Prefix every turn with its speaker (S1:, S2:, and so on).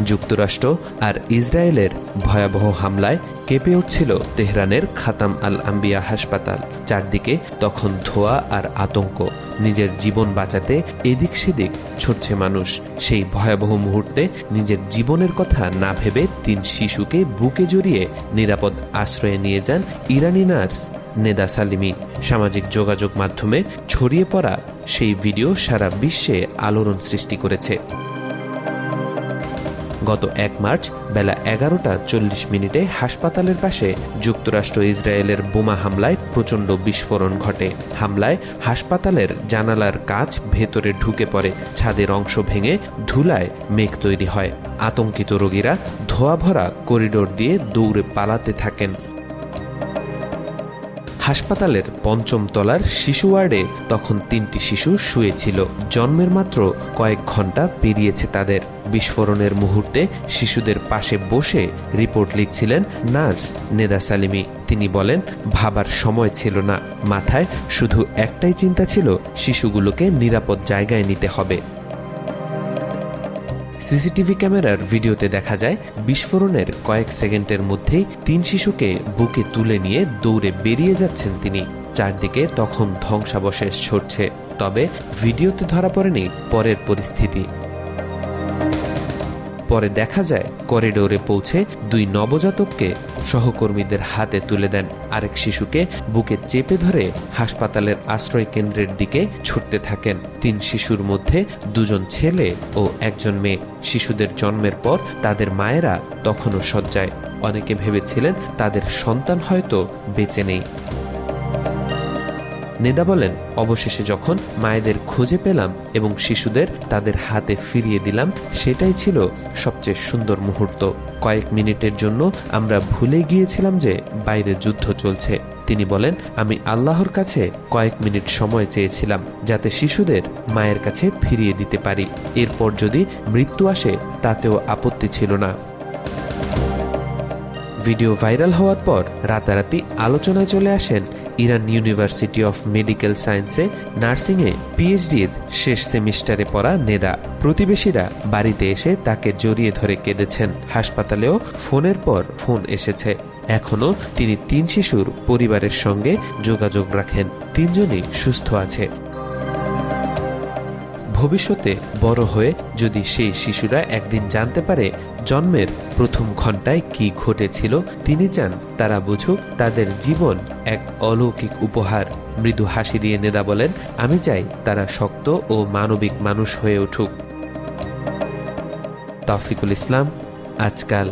S1: যুক্তরাষ্ট্র আর ইসরায়েলের ভয়াবহ হামলায় কেঁপে উঠছিল তেহরানের খাতাম আল আম্বিয়া হাসপাতাল। চারদিকে তখন ধোঁয়া আর আতঙ্ক। নিজের জীবন বাঁচাতে এদিক সেদিক ছুটছে মানুষ। সেই ভয়াবহ মুহূর্তে নিজের জীবনের কথা না ভেবে 3 শিশুকে বুকে জড়িয়ে নিরাপদ আশ্রয়ে নিয়ে যান ইরানি নার্স নেদা সালিমি। সামাজিক যোগাযোগ মাধ্যমে ছড়িয়ে পড়া সেই ভিডিও সারা বিশ্বে আলোড়ন সৃষ্টি করেছে। গত 1 মার্চ বেলা 11:40 হাসপাতালের পাশে যুক্তরাষ্ট্র ইসরায়েলের বোমা হামলায় প্রচণ্ড বিস্ফোরণ ঘটে। হামলায় হাসপাতালের জানালার কাঁচ ভেতরে ঢুকে পড়ে, ছাদের অংশ ভেঙে ধুলায় মেঘ তৈরি হয়। আতঙ্কিত রোগীরা ধোঁয়া ভরা করিডোর দিয়ে দৌড়ে পালাতে থাকেন। হাসপাতালের 5ম তলার শিশু ওয়ার্ডে তখন 3টি শিশু শুয়েছিল। জন্মের মাত্র কয়েক ঘন্টা পেরিয়েছে তাদের। বিস্ফোরণের মুহূর্তে শিশুদের পাশে বসে রিপোর্ট লিখছিলেন নার্স নেদা সালিমি। তিনি বলেন, ভাবার সময় ছিল না, মাথায় শুধু একটাই চিন্তা ছিল, শিশুগুলোকে নিরাপদ জায়গায় নিতে হবে। সিসিটিভি ক্যামেরার ভিডিওতে দেখা যায় বিস্ফোরণের কয়েক সেকেন্ডের মধ্যেই 3 শিশুকে বুকে তুলে নিয়ে দৌড়ে বেরিয়ে যাচ্ছেন তিনি। চারদিকে তখন ধ্বংসাবশেষ ছড়ছে। তবে ভিডিওতে ধরা পড়েনি পরের পরিস্থিতি। পরে দেখা যায় করিডোরে পৌঁছে 2 নবজাতককে সহকর্মীদের হাতে তুলে দেন। আরেক শিশুকে বুকে চেপে ধরে হাসপাতালের আশ্রয় কেন্দ্রের দিকে ছুটতে থাকেন। 3 শিশুর মধ্যে 2 জন ছেলে ও 1 জন মেয়ে। শিশুদের জন্মের পর তাদের মায়েরা তখনও শয্যায়। অনেকে ভেবেছিলেন তাদের সন্তান হয়তো বেঁচে নেই। নেদা বলেন, অবশেষে যখন মায়েদের খুঁজে পেলাম এবং শিশুদের তাদের হাতে ফিরিয়ে দিলাম, সেটাই ছিল সবচেয়ে সুন্দর মুহূর্ত। কয়েক মিনিটের জন্য আমরা ভুলে গিয়েছিলাম যে বাইরে যুদ্ধ চলছে। তিনি বলেন, আমি আল্লাহর কাছে কয়েক মিনিট সময় চেয়েছিলাম যাতে শিশুদের মায়ের কাছে ফিরিয়ে দিতে পারি। এরপর যদি মৃত্যু আসে তাতেও আপত্তি ছিল না। ভিডিও ভাইরাল হওয়ার পর রাতারাতি আলোচনায় চলে আসেন ইরান ইউনিভার্সিটি অফ মেডিকেল সায়েন্সে নার্সিংয়ে পিএইচডির শেষ সেমিস্টারে পড়া নেদা। প্রতিবেশীরা বাড়িতে এসে তাকে জড়িয়ে ধরে কেঁদেছেন। হাসপাতালেও ফোনের পর ফোন এসেছে। এখনও তিনি 3 শিশুর পরিবারের সঙ্গে যোগাযোগ রাখেন। 3 জনই সুস্থ আছে। ভবিষ্যতে বড় হয়ে যদি সেই শিশুরা একদিন জানতে পারে জন্মের প্রথম ঘন্টায় কি ঘটেছিল, তিনি চান তারা বুঝুক তাদের জীবন এক অলৌকিক উপহার। মৃদু হাসি দিয়ে নেদা বলেন, আমি চাই তারা শক্ত ও মানবিক মানুষ হয়ে উঠুক। তাওফিকুল ইসলাম, আজকাল।